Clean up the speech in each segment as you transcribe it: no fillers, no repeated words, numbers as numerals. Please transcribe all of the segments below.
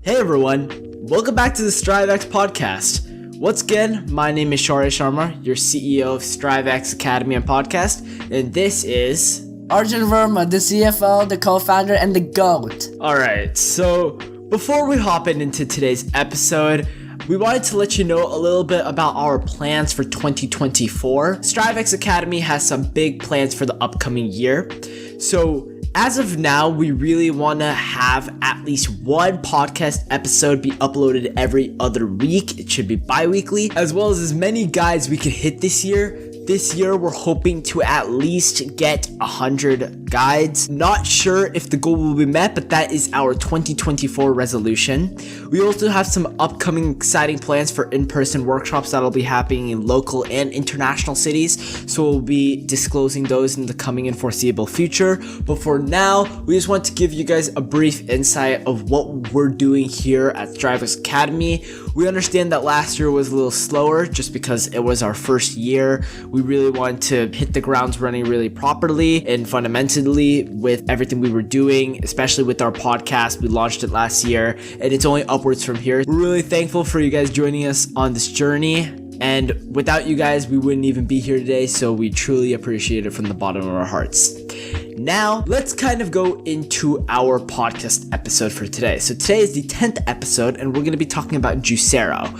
Hey everyone, welcome back to the StriveX Podcast. Once again, my name is Sharma, your CEO of StriveX Academy and Podcast, and this is Arjun Verma, the CFO, the co-founder, and the GOAT. Alright, so before we hop into today's episode, we wanted to let you know a little bit about our plans for 2024. StriveX Academy has some big plans for the upcoming year. So as of now, we really want to have at least one podcast episode be uploaded every other week. It should be bi-weekly, as well as many guides we could hit this year. This year, we're hoping to at least get 100 guides. Not sure if the goal will be met, but that is our 2024 resolution. We also have some upcoming exciting plans for in-person workshops that'll be happening in local and international cities. So we'll be disclosing those in the coming and foreseeable future. But for now, we just want to give you guys a brief insight of what we're doing here at StriveX Academy. We understand that last year was a little slower just because it was our first year. We really wanted to hit the grounds running really properly and fundamentally with everything we were doing, especially with our podcast. We launched it last year and it's only upwards from here. We're really thankful for you guys joining us on this journey. And without you guys, we wouldn't even be here today. So we truly appreciate it from the bottom of our hearts. Now, let's kind of go into our podcast episode for today. So today is the 10th episode and we're going to be talking about Juicero.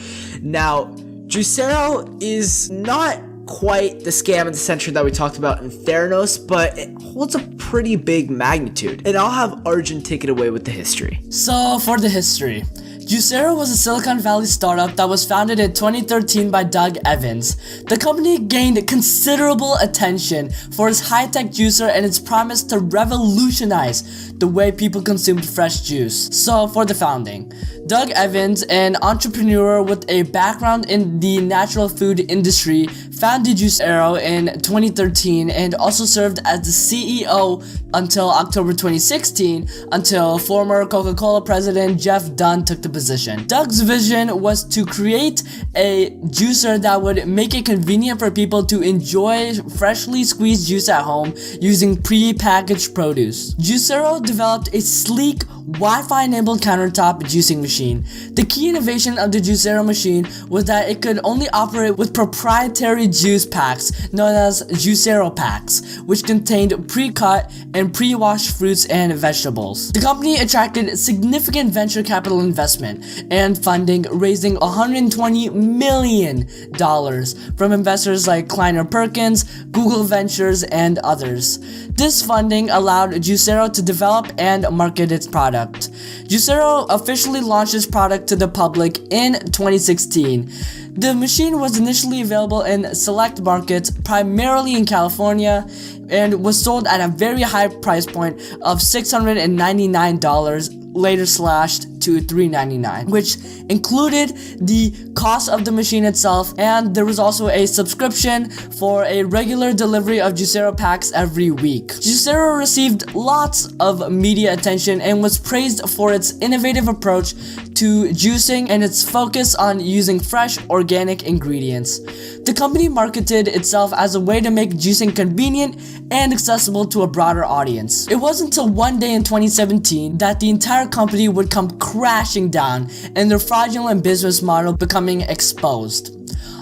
Now, Juicero is not quite the scam and the censure that we talked about in Theranos, but it holds a pretty big magnitude. And I'll have Arjun take it away with the history. So, for the history. Juicero was a Silicon Valley startup that was founded in 2013 by Doug Evans. The company gained considerable attention for its high-tech juicer and its promise to revolutionize the way people consumed fresh juice. So, for the founding. Doug Evans, an entrepreneur with a background in the natural food industry, founded Juicero in 2013 and also served as the CEO until October 2016, until former Coca-Cola president Jeff Dunn took the position. Doug's vision was to create a juicer that would make it convenient for people to enjoy freshly squeezed juice at home using pre-packaged produce. Juicero developed a sleek, Wi-Fi enabled countertop juicing machine. The key innovation of the Juicero machine was that it could only operate with proprietary juice packs known as Juicero packs, which contained pre-cut and pre-washed fruits and vegetables. The company attracted significant venture capital investment and funding, raising $120 million from investors like Kleiner Perkins, Google Ventures, and others. This funding allowed Juicero to develop and market its product. Juicero officially launched its product to the public in 2016. The machine was initially available in select markets, primarily in California, and was sold at a very high price point of $699, later slashed to $399, which included the cost of the machine itself, and there was also a subscription for a regular delivery of Juicero packs every week. Juicero received lots of media attention and was praised for its innovative approach to juicing and its focus on using fresh organic ingredients. The company marketed itself as a way to make juicing convenient and accessible to a broader audience. It wasn't until one day in 2017 that the entire company would come crashing down and their fraudulent business model becoming exposed.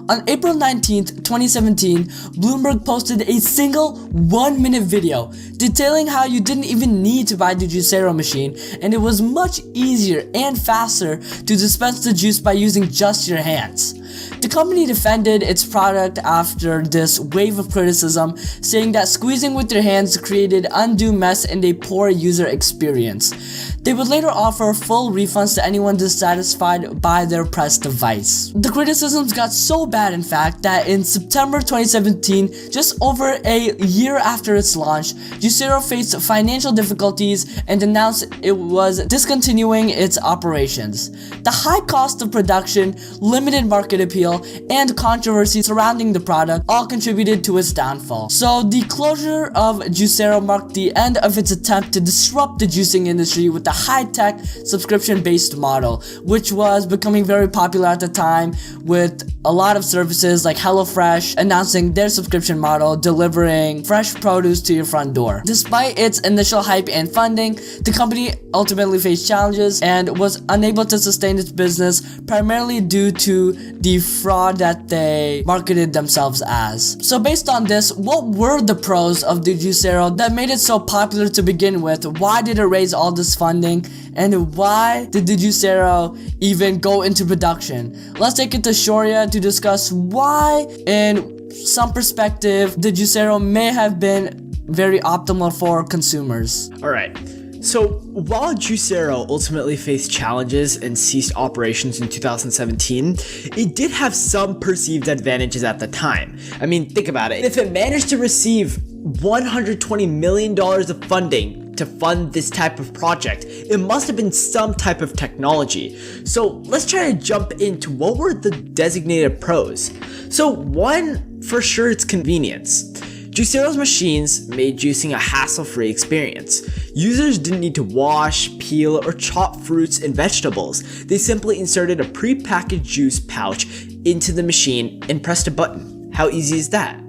On April 19th, 2017, Bloomberg posted a single 1-minute video detailing how you didn't even need to buy the Juicero machine and it was much easier and faster to dispense the juice by using just your hands. The company defended its product after this wave of criticism, saying that squeezing with your hands created undue mess and a poor user experience. They would later offer full refunds to anyone dissatisfied by their press device. The criticisms got so bad, in fact, that in September 2017, just over a year after its launch, Juicero faced financial difficulties and announced it was discontinuing its operations. The high cost of production, limited market appeal, and controversy surrounding the product all contributed to its downfall. So the closure of Juicero marked the end of its attempt to disrupt the juicing industry with the high-tech subscription-based model, which was becoming very popular at the time, with a lot of services like HelloFresh announcing their subscription model, delivering fresh produce to your front door. Despite its initial hype and funding, the company ultimately faced challenges and was unable to sustain its business, primarily due to the fraud that they marketed themselves as. So based on this, what were the pros of the Juicero that made it so popular to begin with? Why did it raise all this funding? And why did the Juicero even go into production? Let's take it to Shaurya to discuss why, in some perspective, the Juicero may have been very optimal for consumers. Alright, so while Juicero ultimately faced challenges and ceased operations in 2017, it did have some perceived advantages at the time. I mean, think about it. If it managed to receive $120 million of funding to fund this type of project, it must have been some type of technology. So let's try to jump into what were the designated pros. So one, for sure, it's convenience. Juicero's machines made juicing a hassle-free experience. Users didn't need to wash, peel, or chop fruits and vegetables. They simply inserted a pre-packaged juice pouch into the machine and pressed a button. How easy is that?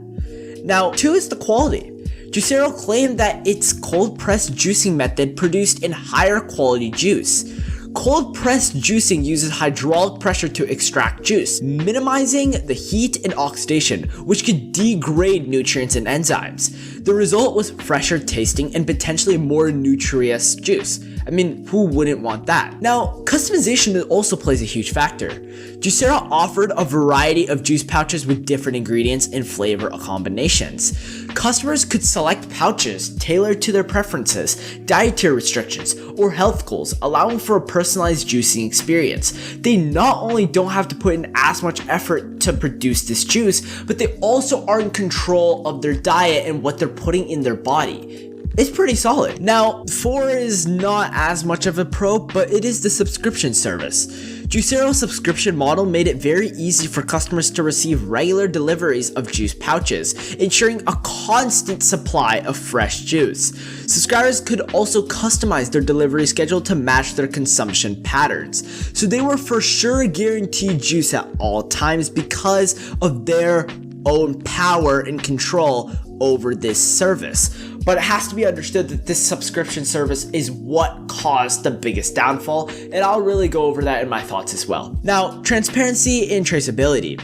Now, two is the quality. Juicero claimed that its cold-pressed juicing method produced in higher quality juice. Cold-pressed juicing uses hydraulic pressure to extract juice, minimizing the heat and oxidation, which could degrade nutrients and enzymes. The result was fresher tasting and potentially more nutritious juice. I mean, who wouldn't want that? Now, customization also plays a huge factor. Juicero offered a variety of juice pouches with different ingredients and flavor combinations. Customers could select pouches tailored to their preferences, dietary restrictions, or health goals, allowing for a personalized juicing experience. They not only don't have to put in as much effort to produce this juice, but they also are in control of their diet and what they're putting in their body. It's pretty solid. Now, 4 is not as much of a pro, but it is the subscription service. Juicero's subscription model made it very easy for customers to receive regular deliveries of juice pouches, ensuring a constant supply of fresh juice. Subscribers could also customize their delivery schedule to match their consumption patterns, so they were for sure guaranteed juice at all times because of their own power and control over this service. But it has to be understood that this subscription service is what caused the biggest downfall, and I'll really go over that in my thoughts as well. Now, transparency and traceability.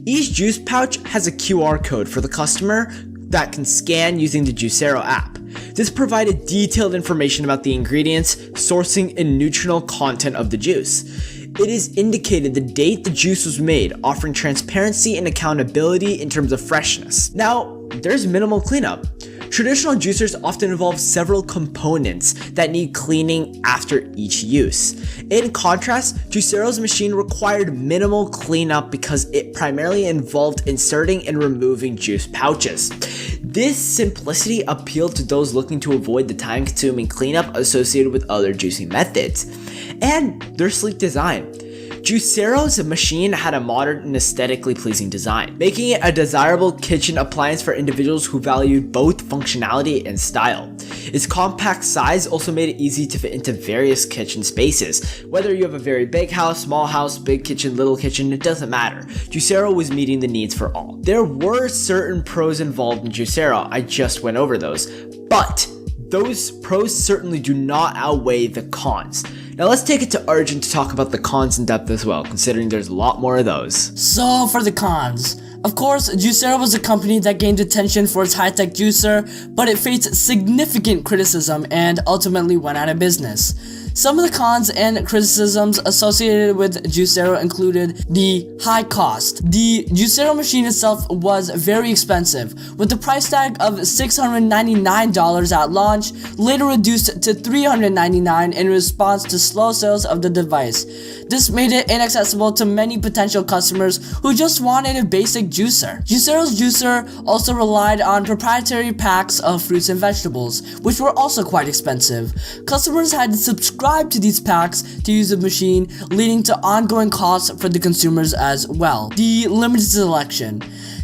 Each juice pouch has a QR code for the customer that can scan using the Juicero app. This provided detailed information about the ingredients, sourcing, and nutritional content of the juice. It is indicated the date the juice was made, offering transparency and accountability in terms of freshness. Now, there's minimal cleanup. Traditional juicers often involve several components that need cleaning after each use. In contrast, Juicero's machine required minimal cleanup because it primarily involved inserting and removing juice pouches. This simplicity appealed to those looking to avoid the time-consuming cleanup associated with other juicing methods. And their sleek design. Juicero's machine had a modern and aesthetically pleasing design, making it a desirable kitchen appliance for individuals who valued both functionality and style. Its compact size also made it easy to fit into various kitchen spaces. Whether you have a very big house, small house, big kitchen, little kitchen, it doesn't matter. Juicero was meeting the needs for all. There were certain pros involved in Juicero, I just went over those, but those pros certainly do not outweigh the cons. Now let's take it to Arjun to talk about the cons in depth as well, considering there's a lot more of those. So for the cons, of course, Juicero was a company that gained attention for its high-tech juicer, but it faced significant criticism and ultimately went out of business. Some of the cons and criticisms associated with Juicero included the high cost. The Juicero machine itself was very expensive, with the price tag of $699 at launch, later reduced to $399 in response to slow sales of the device. This made it inaccessible to many potential customers who just wanted a basic juicer. Juicero's juicer also relied on proprietary packs of fruits and vegetables, which were also quite expensive. Customers had to subscribe to these packs to use the machine, leading to ongoing costs for the consumers as well. The limited selection.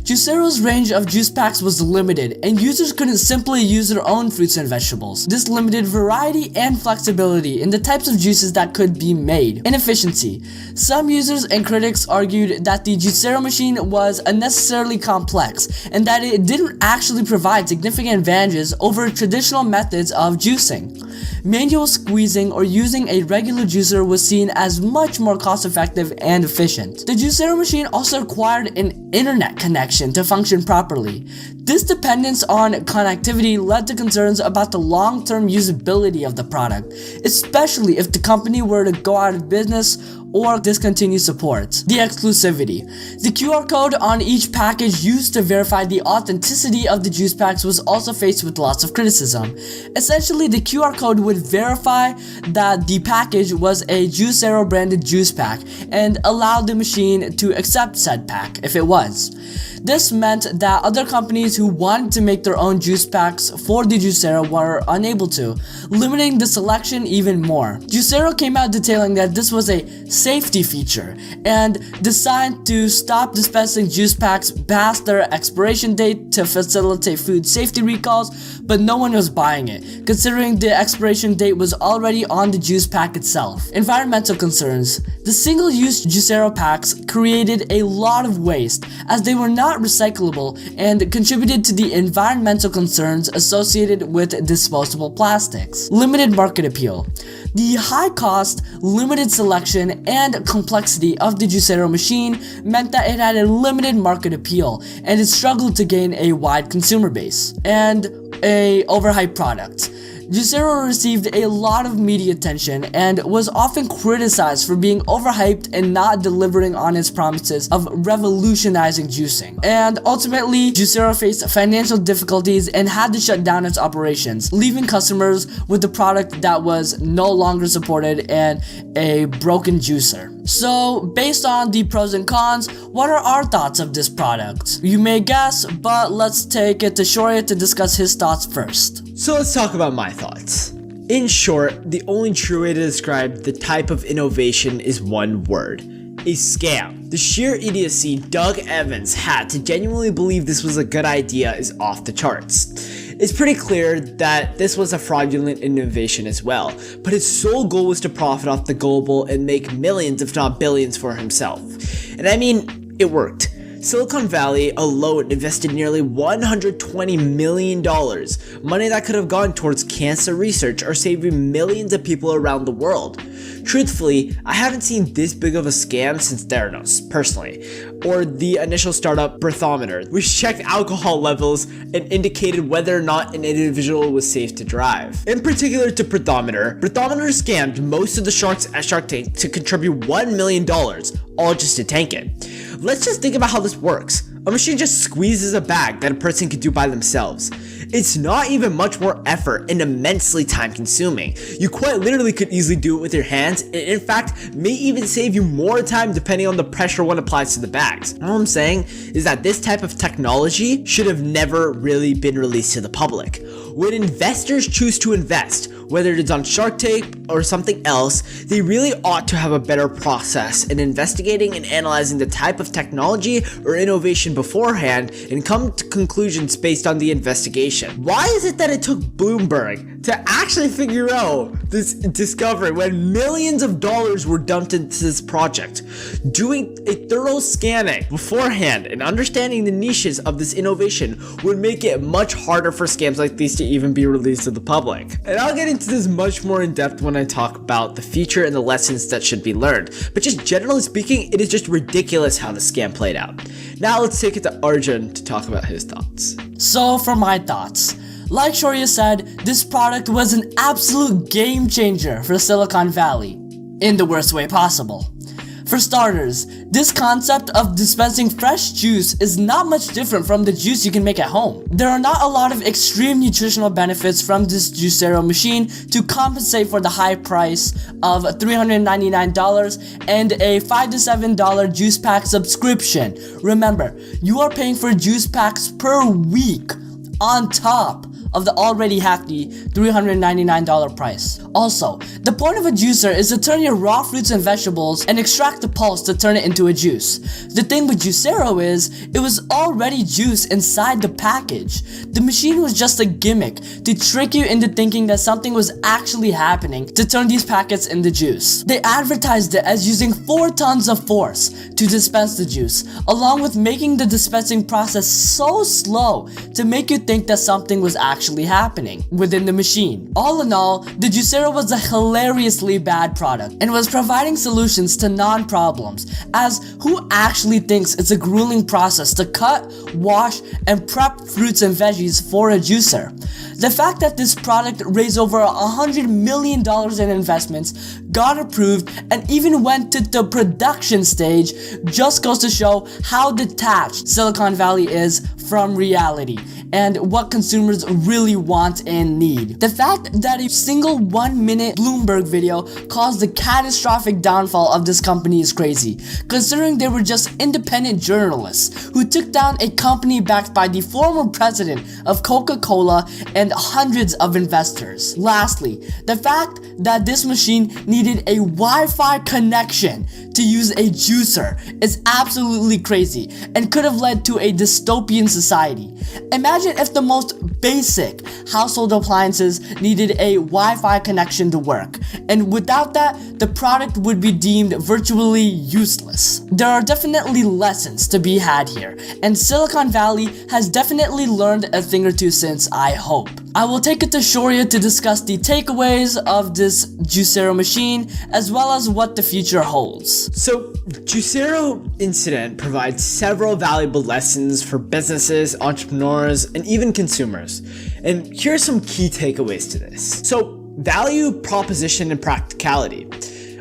Juicero's range of juice packs was limited, and users couldn't simply use their own fruits and vegetables. This limited variety and flexibility in the types of juices that could be made. Inefficiency. Some users and critics argued that the Juicero machine was unnecessarily complex, and that it didn't actually provide significant advantages over traditional methods of juicing. Manual squeezing or using a regular juicer was seen as much more cost-effective and efficient. The Juicero machine also required an internet connection to function properly. This dependence on connectivity led to concerns about the long-term usability of the product, especially if the company were to go out of business or discontinue support. The exclusivity. The QR code on each package used to verify the authenticity of the juice packs was also faced with lots of criticism. Essentially, the QR code would verify that the package was a Juicero branded juice pack and allow the machine to accept said pack if it was. This meant that other companies who wanted to make their own juice packs for the Juicero were unable to, limiting the selection even more. Juicero came out detailing that this was a safety feature and designed to stop dispensing juice packs past their expiration date to facilitate food safety recalls, but no one was buying it, considering the expiration date was already on the juice pack itself. Environmental concerns. The single-use Juicero packs created a lot of waste as they were not recyclable and contributed to the environmental concerns associated with disposable plastics. Limited market appeal. The high cost, limited selection, and complexity of the Juicero machine meant that it had a limited market appeal and it struggled to gain a wide consumer base. And a overhyped product. Juicero received a lot of media attention and was often criticized for being overhyped and not delivering on its promises of revolutionizing juicing. And ultimately, Juicero faced financial difficulties and had to shut down its operations, leaving customers with a product that was no longer supported and a broken juicer. So, based on the pros and cons, what are our thoughts of this product? You may guess, but let's take it to Shaurya to discuss his thoughts first. So let's talk about my thoughts. In short, the only true way to describe the type of innovation is one word: a scam. The sheer idiocy Doug Evans had to genuinely believe this was a good idea is off the charts. It's pretty clear that this was a fraudulent innovation as well, but his sole goal was to profit off the gullible and make millions if not billions for himself. And I mean, it worked. Silicon Valley alone invested nearly $120 million, money that could have gone towards cancer research or saving millions of people around the world. Truthfully, I haven't seen this big of a scam since Theranos, personally, or the initial startup Breathometer, which checked alcohol levels and indicated whether or not an individual was safe to drive. In particular to Breathometer scammed most of the sharks at Shark Tank to contribute $1 million, all just to tank it. Let's just think about how this works. A machine just squeezes a bag that a person could do by themselves. It's not even much more effort and immensely time consuming. You quite literally could easily do it with your hands, and in fact may even save you more time depending on the pressure one applies to the bags. All I'm saying is that this type of technology should have never really been released to the public. When investors choose to invest, whether it's on Shark Tank or something else, they really ought to have a better process in investigating and analyzing the type of technology or innovation beforehand and come to conclusions based on the investigation. Why is it that it took Bloomberg to actually figure out this discovery when millions of dollars were dumped into this project? Doing a thorough scanning beforehand and understanding the niches of this innovation would make it much harder for scams like these to even be released to the public. And I'll get into this much more in depth when I talk about the feature and the lessons that should be learned. But just generally speaking, it is just ridiculous how the scam played out. Now let's take it to Arjun to talk about his thoughts. So for my thoughts, like Shaurya said, this product was an absolute game changer for Silicon Valley, in the worst way possible. For starters, this concept of dispensing fresh juice is not much different from the juice you can make at home. There are not a lot of extreme nutritional benefits from this Juicero machine to compensate for the high price of $399 and a $5 to $7 juice pack subscription. Remember, you are paying for juice packs per week on top of the already hefty $399 price. Also, the point of a juicer is to turn your raw fruits and vegetables and extract the pulse to turn it into a juice. The thing with Juicero is, it was already juice inside the package. The machine was just a gimmick to trick you into thinking that something was actually happening to turn these packets into juice. They advertised it as using 4 tons of force to dispense the juice, along with making the dispensing process so slow to make you think that something was actually happening within the machine. All in all, the Juicero was a hilariously bad product and was providing solutions to non-problems, as who actually thinks it's a grueling process to cut, wash, and prep fruits and veggies for a juicer? The fact that this product raised over $100 million in investments, got approved, and even went to the production stage just goes to show how detached Silicon Valley is from reality and what consumers really want and need. The fact that a single 1-minute Bloomberg video caused the catastrophic downfall of this company is crazy, considering they were just independent journalists who took down a company backed by the former president of Coca-Cola and hundreds of investors. Lastly, the fact that this machine needed a Wi-Fi connection to use a juicer is absolutely crazy and could have led to a dystopian society. Imagine if the most basic household appliances needed a Wi-Fi connection to work, and without that, the product would be deemed virtually useless. There are definitely lessons to be had here, and Silicon Valley has definitely learned a thing or two since, I hope. I will take it to Shaurya to discuss the takeaways of this Juicero machine, as well as what the future holds. So, Juicero incident provides several valuable lessons for businesses, entrepreneurs, and even consumers. And here are some key takeaways to this. So, value, proposition, and practicality.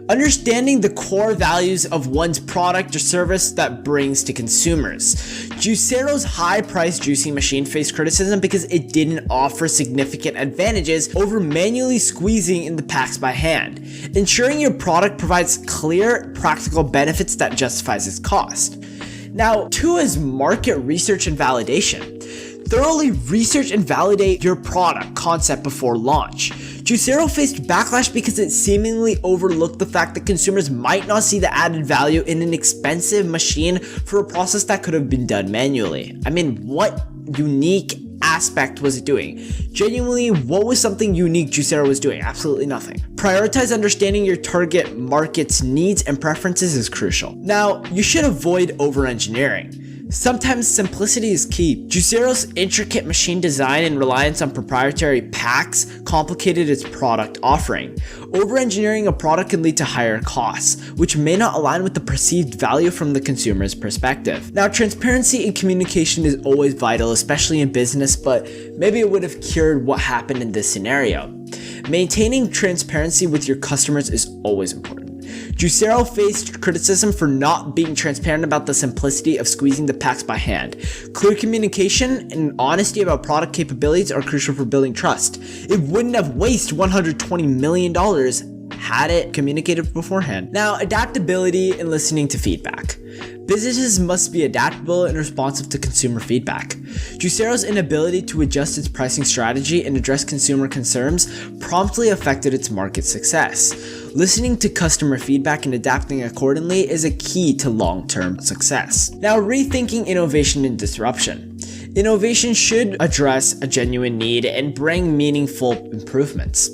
Understanding the core values of one's product or service that brings to consumers. Juicero's high-priced juicing machine faced criticism because it didn't offer significant advantages over manually squeezing in the packs by hand, ensuring your product provides clear, practical benefits that justifies its cost. Now, 2 is market research and validation. Thoroughly research and validate your product concept before launch. Juicero faced backlash because it seemingly overlooked the fact that consumers might not see the added value in an expensive machine for a process that could have been done manually. I mean, what unique aspect was it doing? Genuinely, what was something unique Juicero was doing? Absolutely nothing. Prioritize understanding your target market's needs and preferences is crucial. Now, you should avoid over-engineering. Sometimes simplicity is key. Juicero's intricate machine design and reliance on proprietary packs complicated its product offering. Over-engineering a product can lead to higher costs, which may not align with the perceived value from the consumer's perspective. Now, transparency and communication is always vital, especially in business, but maybe it would have cured what happened in this scenario. Maintaining transparency with your customers is always important. Juicero faced criticism for not being transparent about the simplicity of squeezing the packs by hand. Clear communication and honesty about product capabilities are crucial for building trust. It wouldn't have wasted $120 million had it communicated beforehand. Now, adaptability and listening to feedback. Businesses must be adaptable and responsive to consumer feedback. Juicero's inability to adjust its pricing strategy and address consumer concerns promptly affected its market success. Listening to customer feedback and adapting accordingly is a key to long-term success. Now, rethinking innovation and disruption. Innovation should address a genuine need and bring meaningful improvements.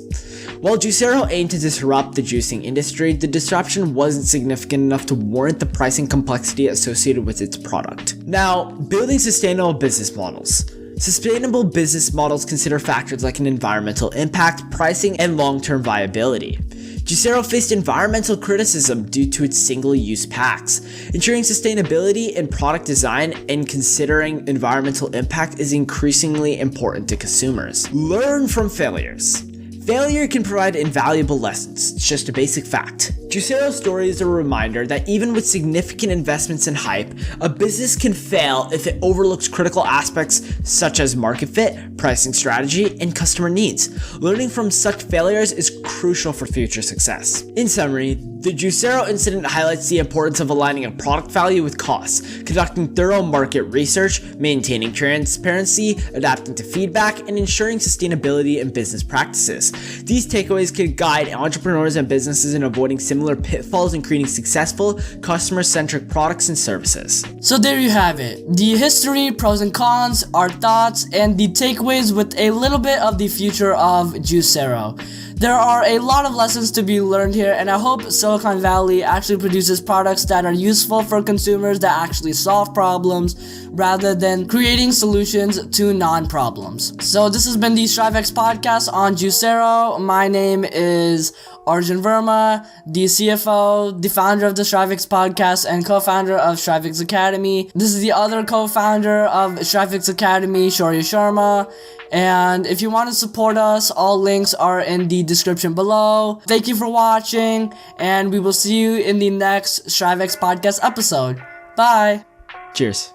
While Juicero aimed to disrupt the juicing industry, the disruption wasn't significant enough to warrant the pricing complexity associated with its product. Now, building sustainable business models. Sustainable business models consider factors like an environmental impact, pricing, and long-term viability. Juicero faced environmental criticism due to its single-use packs. Ensuring sustainability in product design and considering environmental impact is increasingly important to consumers. Learn from failures. Failure can provide invaluable lessons. It's just a basic fact. Juicero's story is a reminder that even with significant investments and hype, a business can fail if it overlooks critical aspects such as market fit, pricing strategy, and customer needs. Learning from such failures is crucial for future success. In summary, The Juicero incident highlights the importance of aligning a product value with costs, conducting thorough market research, maintaining transparency, adapting to feedback, and ensuring sustainability in business practices. These takeaways can guide entrepreneurs and businesses in avoiding similar pitfalls and creating successful, customer-centric products and services. So there you have it. The history, pros and cons, our thoughts, and the takeaways with a little bit of the future of Juicero. There are a lot of lessons to be learned here, and I hope Silicon Valley actually produces products that are useful for consumers that actually solve problems rather than creating solutions to non-problems. So this has been the StriveX Podcast on Juicero. My name is Arjun Verma, the CFO, the founder of the StriveX Podcast, and co-founder of StriveX Academy. This is the other co-founder of StriveX Academy, Shaurya Sharma. And if you want to support us, all links are in the description below. Thank you for watching, and we will see you in the next StriveX Podcast episode. Bye! Cheers.